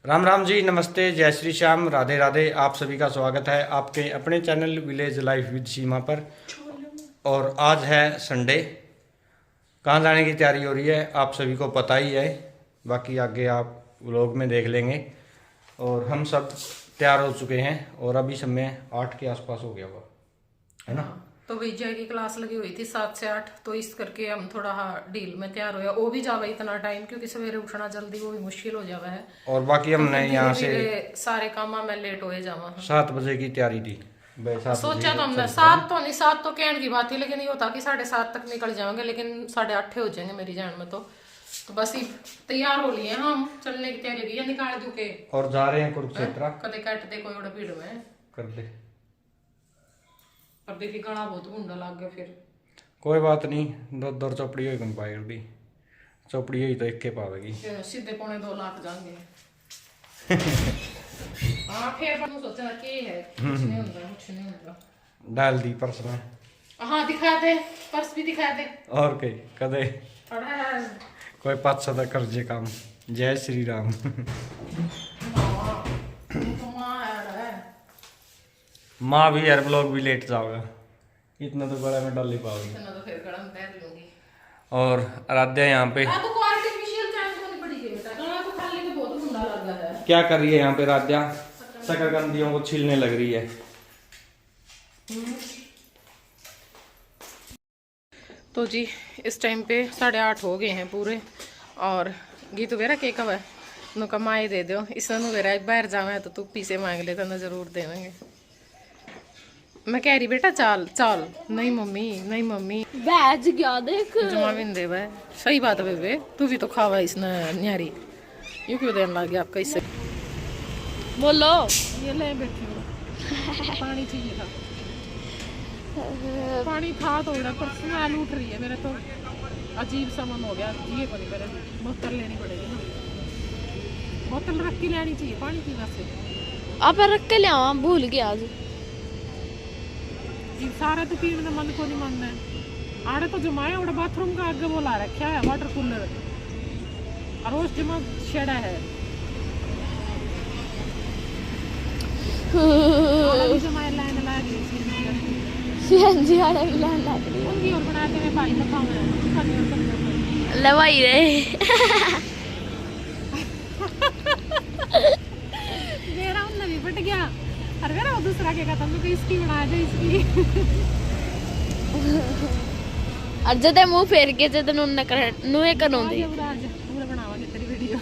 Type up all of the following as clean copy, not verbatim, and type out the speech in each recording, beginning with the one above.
राम राम जी, नमस्ते, जय श्री श्याम, राधे राधे। आप सभी का स्वागत है आपके अपने चैनल विलेज लाइफ विद सीमा पर। और आज है संडे। कहाँ जाने की तैयारी हो रही है आप सभी को पता ही है, बाकी आगे आप व्लॉग में देख लेंगे। और हम सब तैयार हो चुके हैं और अभी समय 8 के आसपास हो गया हुआ है ना। तो विजय की क्लास लगी हुई थी 7 से 8, तो इस करके हम थोड़ा डील में तैयार हुआ। वो भी जावा इतना टाइम क्योंकि सवेरे उठना जल्दी वो भी मुश्किल हो जावा है। और बाकी हमने तो यहाँ से सारे काम में लेट हो जावा। 7 बजे की तैयारी थी। सोचा तो हमने 7 तो नहीं, 7 तो कहने की बात थी, लेकिन ये होता कि 7:30 तक निकल जाएंगे, लेकिन 8:30 हो जाएंगे मेरी जान में। तो बस ही तैयार हो लिए हम, चलने की तैयारी की निकाल दू के और जा रहे हैं कुरुक्षेत्र। कदे कट दे कोई भीड़ में कर दे, पर देखिए गला बहुत गुंडा लग गया। फिर कोई बात नहीं, दो चौपड़ी हो गई पाई भी चौपड़ी हुई तो एक के पावेगी। सीधे 2.25 लाख जाएंगे। हाँ फिर पर सोचा कि है कुछ नहीं होगा। डाल दी पर्स में। हाँ दिखा दे, पर्स भी दिखा दे। और कई कदे कोई 500 का कर्जे काम। जय श्री राम। माँ भी यार ब्लॉग भी लेट जाओगा, इतना तो गला में डाल ही पाओगी। तो फिर गला में पैर लूंगी। और आराध्या यहाँ पे तो आर्टिफिशियल चैन होनी पड़ेगी बेटा, गला तो खाली में बहुत गुंडा लग रहा है। क्या कर रही है यहाँ पे राध्या? शकरकंदियों को छीलने लग रही है। तो जी इस टाइम पे 8:30 हो गए हैं पूरे। और गीतू वेरा के कब है नु कमाई दे दो इसनु वेरा बाहर जावे तो तू पीछे मांग ले तो जरूर देवेंगे। मैं कह रही बेटा चाल चाल। नहीं मम्मी, नहीं मम्मी बैज गया देख जमा भी नहीं देवा। सही बात है बेबे, तू भी तो खावा इसने न्यारी। यूं क्यों देने लग गया आपका इससे? बोलो। ये ले बैठी हूँ। पानी चाहिए था, पानी था तो उधर पर स्मेल उठ रही है मेरे तो अजीब सा मन हो गया। ये को नहीं, मेरे बोतल लेनी पड़ेगी ना, बोतल रख के लेनी चाहिए पानी पीने से। आप रख के लिया भूल गया आज। जी सारा तो पीने का मन को नहीं मन है। आड़े तो जमाया उड़ा बाथरूम का आगे वो ला रखा है वाटर कूलर, और रोज जमा छेड़ा है। जमाया लाइन लगी सीएनजी वाले भी लाइन लग रही उनकी और बना के मैं भाई लगाऊंगा लवाई रहे। मेरा उन भी फट गया। अरे मेरा दूसरा के कहता मैं इसकी बना दे इसकी। और जदे मुंह फेर के जदे नुन कर नुए करोंदी पूरा बनावांगे तेरी वीडियो।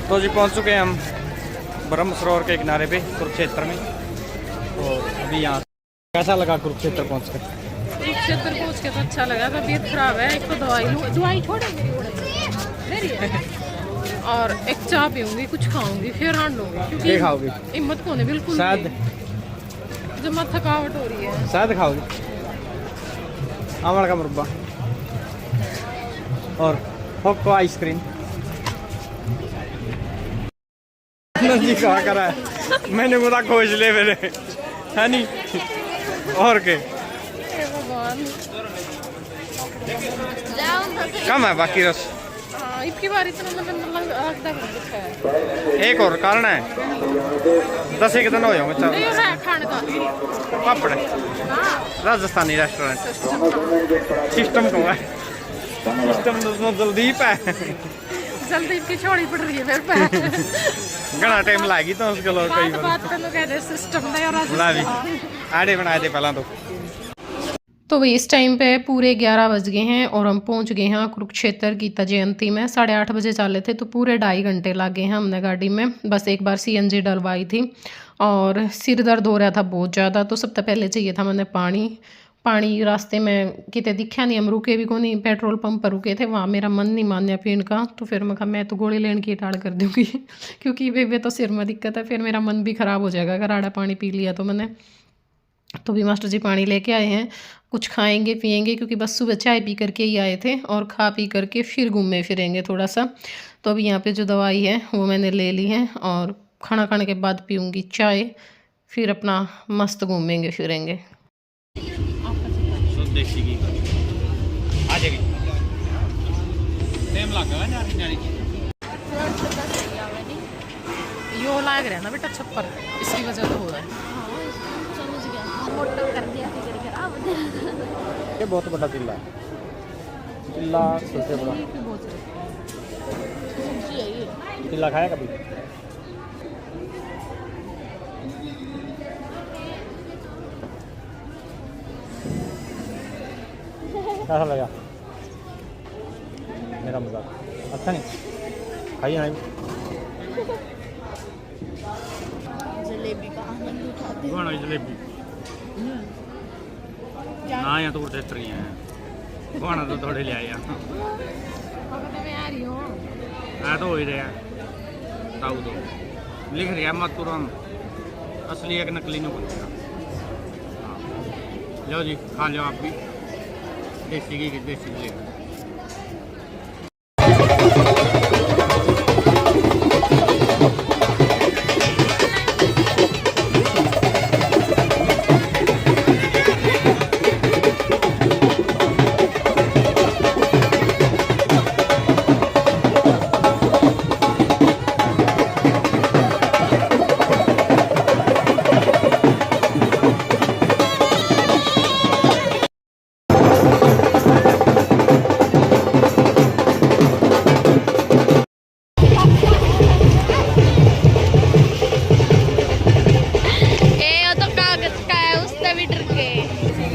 तो जी पहुंच चुके हैं हम ब्रह्म सरोवर के किनारे पे कुरुक्षेत्र में। और अभी यहाँ कैसा लगा कुरुक्षेत्र पहुँच कर? कुरुक्षेत्र पहुंच के तो अच्छा लगा। तबीयत खराब है, एक तो दवाई छोड़ेंगे और एक चाय पीऊंगी, कुछ खाऊंगी, फिर हांड लूंगी क्योंकि खाओगी? हिम्मत को नहीं बिल्कुल। शायद जब थकावट हो रही है। शायद खाओगी आमड़ का मुरब्बा और होको आइसक्रीम। जी कहा करा है मैंने बोला खोज ले मेरे है नहीं और के कम है बाकी रस। इसकी बार इतना मतलब एक और कारण है 10 एक दिन हो जाऊंगे। चल खाने का पापड़ राजस्थानी रेस्टोरेंट सिस्टम को है, सिस्टम तो जल्दीप है। जल्दी की छोड़ी पड़ रही है फिर घना टाइम लागी तो उसके लोग कई बात कहते सिस्टम ने और बना भी आड़े बनाए थे पहला तो भाई इस टाइम पे पूरे 11 बज गए हैं और हम पहुंच गए हैं कुरुक्षेत्र गीता जयंती में। 8:30 बजे चले थे तो पूरे 2.5 घंटे लगे हैं हमने गाड़ी में। बस एक बार सीएनजी डलवाई थी और सिर दर्द हो रहा था बहुत ज़्यादा। तो सबसे पहले चाहिए था मैंने पानी रास्ते में कितने दिखा नहीं, हम रुके भी को नहीं, पेट्रोल पंप पर रुके थे, वहाँ मेरा मन नहीं मान्या पीने का। तो फिर मैं कहा मैं तो गोली लेने की टाड़ कर दूँगी क्योंकि वे तो सिर में दिक्कत है, फिर मेरा मन भी ख़राब हो जाएगा अगर आड़ा पानी पी लिया तो मैंने। तो भी मास्टर जी पानी लेके आए हैं, कुछ खाएंगे पिएंगे क्योंकि बस सुबह चाय पी करके ही आए थे और खा पी करके फिर घूमे फिरेंगे थोड़ा सा। तो अभी यहाँ पे जो दवाई है वो मैंने ले ली है और खाना खाने के बाद पीऊँगी चाय, फिर अपना मस्त घूमेंगे फिरेंगे। देसी घी आ जाएगी टाइम लगा न्यारी यो लाग रहा है ना बेटा छप्पर, इसकी वजह तो हो रहा है। समझ गया, मोटा कर दिया ये बहुत बड़ा किला है, किला सबसे बड़ा किला खाया कभी? कैसा लगा मेरा मजाक? अच्छा नहीं खाइए ना जलेबी का आनंद उठाते हैं। कौन है जलेबी ना या तो उठे तरी हैं कौन तो थोड़े ले आया मैं तो हो ही रहा ताऊ तो लिख रहा मत तुरंत असली एक नकली नहीं बोलेगा। लो जी खा लो आप भी देसी घी की देसी जलेबी।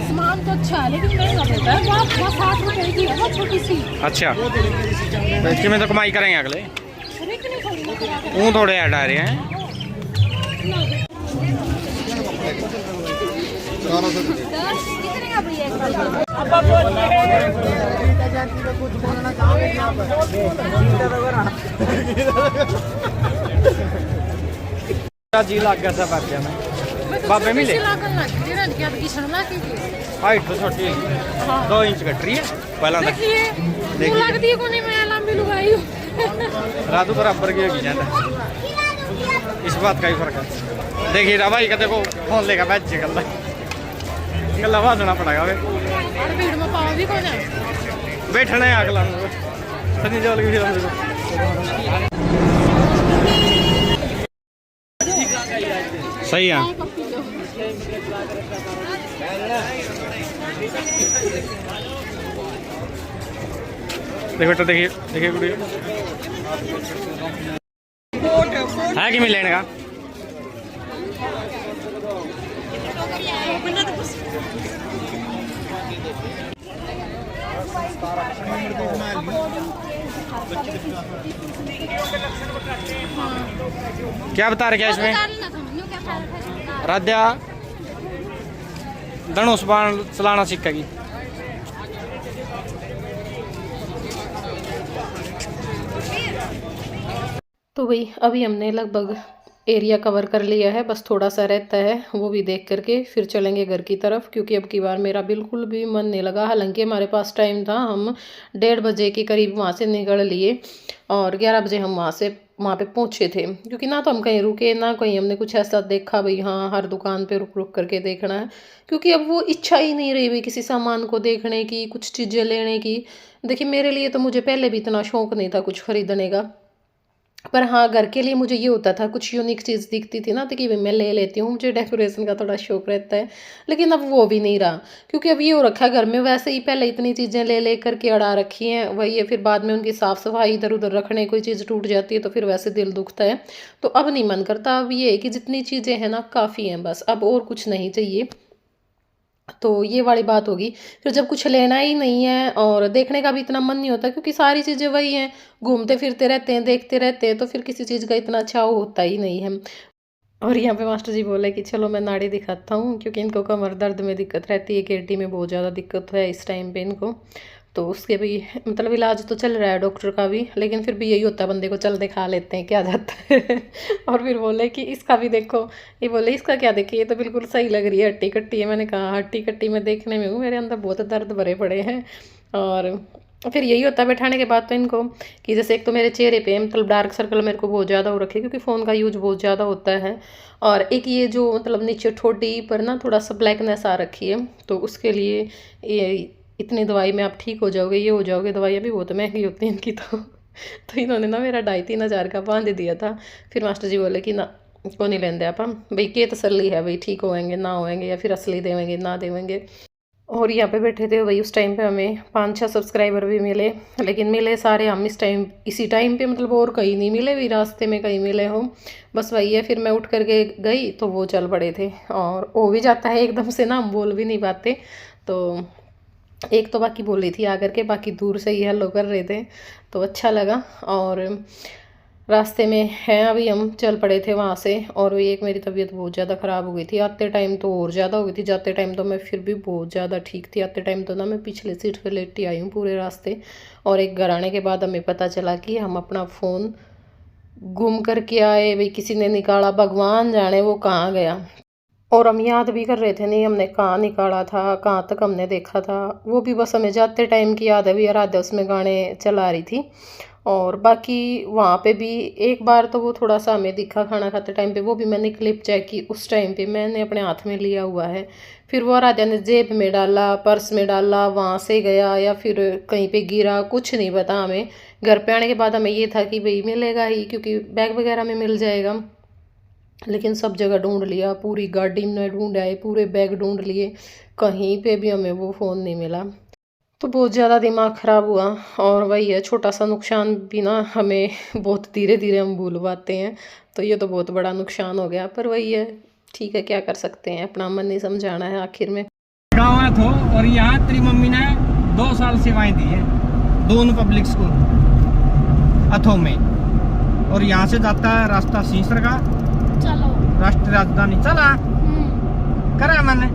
सामान तो अच्छा है लेकिन महंगा मिलता है। वो 60 रुपए की है, वो छोटी सी। अच्छा तो इसकी में तो कमाई करेंगे अगले वो थोड़े ऐड आ रहे हैं। जी लग गया सब बाबे में बाबे मिले हाइट तो छोटी है 2 इंच कट रही है पहला लगती है कोनी मैं लंबी लुगाई हूं। रातू बराबर की होगी जाता इस बात का ही फर्क है। देखिए भाई का देखो फोन लेगा बैठ गला गला बांधना पड़ेगा वे भीड़ में पाओ भी कौन है बैठना है अगला सनी जल की सही है। देखो बेटा देखिए देखिए गुड़िया है कि मिलेने का क्या बता रहे क्या इसमें राध्या धनुष बाण चलाना सीखेगी। तो भाई अभी हमने लगभग एरिया कवर कर लिया है, बस थोड़ा सा रहता है वो भी देख करके फिर चलेंगे घर की तरफ, क्योंकि अब की बार मेरा बिल्कुल भी मन नहीं लगा। हालांकि हमारे पास टाइम था, हम 1:30 बजे के करीब वहाँ से निकल लिए और 11 बजे हम वहाँ पे पहुँचे थे, क्योंकि ना तो हम कहीं रुके ना कहीं हमने कुछ ऐसा देखा भाई हाँ हर दुकान पे रुक रुक करके देखना है, क्योंकि अब वो इच्छा ही नहीं रही भाई किसी सामान को देखने की, कुछ चीज़ें लेने की। देखिए मेरे लिए तो मुझे पहले भी इतना शौक नहीं था कुछ खरीदने का, पर हाँ घर के लिए मुझे ये होता था कुछ यूनिक चीज़ दिखती थी ना तो कि भाई मैं ले लेती हूँ, मुझे डेकोरेशन का थोड़ा शौक रहता है। लेकिन अब वो भी नहीं रहा, क्योंकि अब ये हो रखा है घर में वैसे ही पहले इतनी चीज़ें ले ले करके अड़ा रखी हैं, वही है फिर बाद में उनकी साफ़ सफाई इधर उधर रखने, कोई चीज़ टूट जाती है तो फिर वैसे दिल दुखता है। तो अब नहीं मन करता, अब ये है कि जितनी चीज़ें हैं ना काफ़ी हैं, बस अब और कुछ नहीं चाहिए। तो ये वाली बात होगी। फिर जब कुछ लेना ही नहीं है और देखने का भी इतना मन नहीं होता, क्योंकि सारी चीज़ें वही हैं, घूमते फिरते रहते हैं देखते रहते हैं, तो फिर किसी चीज़ का इतना अच्छा होता ही नहीं है। और यहाँ पे मास्टर जी बोले कि चलो मैं नाड़ी दिखाता हूँ, क्योंकि इनको कमर दर्द में दिक्कत रहती है, केटी में बहुत ज़्यादा दिक्कत है इस टाइम पे इनको। तो उसके भी मतलब इलाज तो चल रहा है डॉक्टर का भी, लेकिन फिर भी यही होता है बंदे को, चल दिखा लेते हैं क्या जाता है। और फिर बोले कि इसका भी देखो, ये बोले इसका क्या देखिए ये तो बिल्कुल सही लग रही है, हट्टी कट्टी है। मैंने कहा हट्टी कट्टी में देखने में हूँ, मेरे अंदर बहुत दर्द भरे पड़े हैं। और फिर यही होता है बैठाने के बाद तो इनको कि जैसे एक तो मेरे चेहरे पे मतलब डार्क सर्कल मेरे को बहुत ज़्यादा हो रखे क्योंकि फ़ोन का यूज बहुत ज़्यादा होता है, और एक ये जो मतलब नीचे ठोडी पर ना थोड़ा सा ब्लैकनेस आ रखी है, तो उसके लिए ये इतनी दवाई में आप ठीक हो जाओगे, ये हो जाओगे। दवाइयाँ भी बहुत महंगी होती हैं इनकी तो इन्होंने ना मेरा 2,500 का बांध दिया था। फिर मास्टर जी बोले कि ना को नहीं लेंदे आप, भाई के तसल्ली है भाई ठीक होएंगे ना होएंगे या फिर असली देवेंगे ना देवेंगे। और यहाँ पे बैठे थे भाई, उस टाइम पे हमें 5-6 सब्सक्राइबर भी मिले, लेकिन मिले सारे हम इसी टाइम पे, मतलब और कहीं नहीं मिले भी, रास्ते में कहीं मिले हो, बस वही है। फिर मैं उठ करके गई तो वो चल पड़े थे, और हो भी जाता है एकदम से ना, हम बोल भी नहीं पाते। तो एक तो बाकी बोली थी आकर के, बाकी दूर से ही हेलो कर रहे थे, तो अच्छा लगा। और रास्ते में हैं अभी, हम चल पड़े थे वहाँ से। और वही एक मेरी तबीयत बहुत ज़्यादा ख़राब हो गई थी, आते टाइम तो और ज़्यादा हो गई थी, जाते टाइम तो मैं फिर भी बहुत ज़्यादा ठीक थी। आते टाइम तो ना मैं पिछले सीट पे लेटी आई हूँ पूरे रास्ते। और एक घर आने के बाद हमें पता चला कि हम अपना फ़ोन गुम करके आए, भाई किसी ने निकाला, भगवान जाने वो कहाँ गया। और हम याद भी कर रहे थे नहीं हमने कहाँ निकाला था, कहाँ तक हमने देखा था, वो भी बस हमें जाते टाइम की याद है भी, आराध्या उसमें गाने चला रही थी। और बाकी वहाँ पे भी एक बार तो वो थोड़ा सा हमें दिखा खाना खाते टाइम पे, वो भी मैंने क्लिप चेक की, उस टाइम पे मैंने अपने हाथ में लिया हुआ है। फिर वो आराध्या ने जेब में डाला, पर्स में डाला, वहाँ से गया या फिर कहीं पे गिरा, कुछ नहीं पता हमें। घर पे आने के बाद हमें ये था कि भाई मिलेगा ही, क्योंकि बैग वगैरह में मिल जाएगा। लेकिन सब जगह ढूंढ लिया, पूरी गाड़ी में ढूंढ आए, पूरे बैग ढूंढ लिए, कहीं पे भी हमें वो फ़ोन नहीं मिला। तो बहुत ज़्यादा दिमाग ख़राब हुआ। और वही है, छोटा सा नुकसान भी ना हमें बहुत धीरे धीरे हम भूल पाते हैं, तो ये तो बहुत बड़ा नुकसान हो गया। पर वही है, ठीक है, क्या कर सकते हैं, अपना मन नहीं समझाना है आखिर में। गाँव है तो, और यहाँ तेरी मम्मी ने 2 साल सेवाएं दी है दोनों पब्लिक स्कूल अथो में, और यहाँ से जाता है रास्ता सीसर का, चलो राष्ट्रीय राजधानी चला करा मैंने।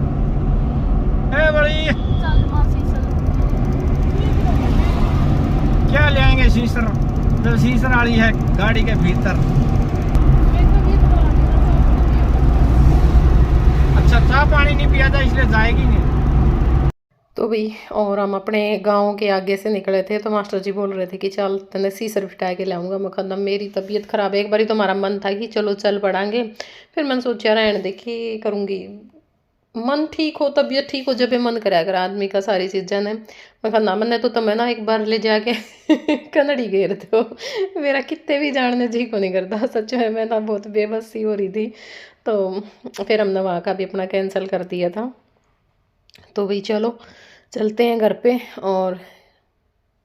ए बड़ी चल मासी चल। क्या ले आएंगे शीशर, जब शीशर वाली है गाड़ी के भीतर। अच्छा चाह पानी नहीं पिया था इसलिए जाएगी नहीं। तो भाई, और हम अपने गांव के आगे से निकले थे, तो मास्टर जी बोल रहे थे कि चल तने सीसर बिठा के लाऊंगा। मैं कहना मेरी तबीयत ख़राब है, एक बारी तो हमारा मन था कि चलो चल पड़ांगे, फिर मैंने सोचा रहने देखी करूँगी, मन ठीक हो तबीयत ठीक हो जब मन कराया कर आदमी का सारी चीज़ें ने। मैं कहना मैंने तो तुम्हें ना एक बार ले जाके कनड़ी घेर दो, मेरा कितने भी जानने जी को नहीं करता, सच में मैं ना बहुत बेबस सी हो रही थी। तो फिर हमने वहाँ का भी अपना कैंसिल कर दिया था। तो भाई चलो चलते हैं घर पे, और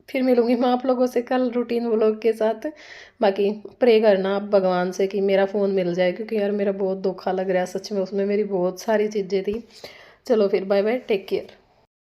फिर मिलूंगी मैं आप लोगों से कल रूटीन व्लॉग के साथ। बाकी प्रे करना आप भगवान से कि मेरा फ़ोन मिल जाए, क्योंकि यार मेरा बहुत धोखा लग रहा है सच में, उसमें मेरी बहुत सारी चीज़ें थी। चलो फिर बाय बाय, टेक केयर।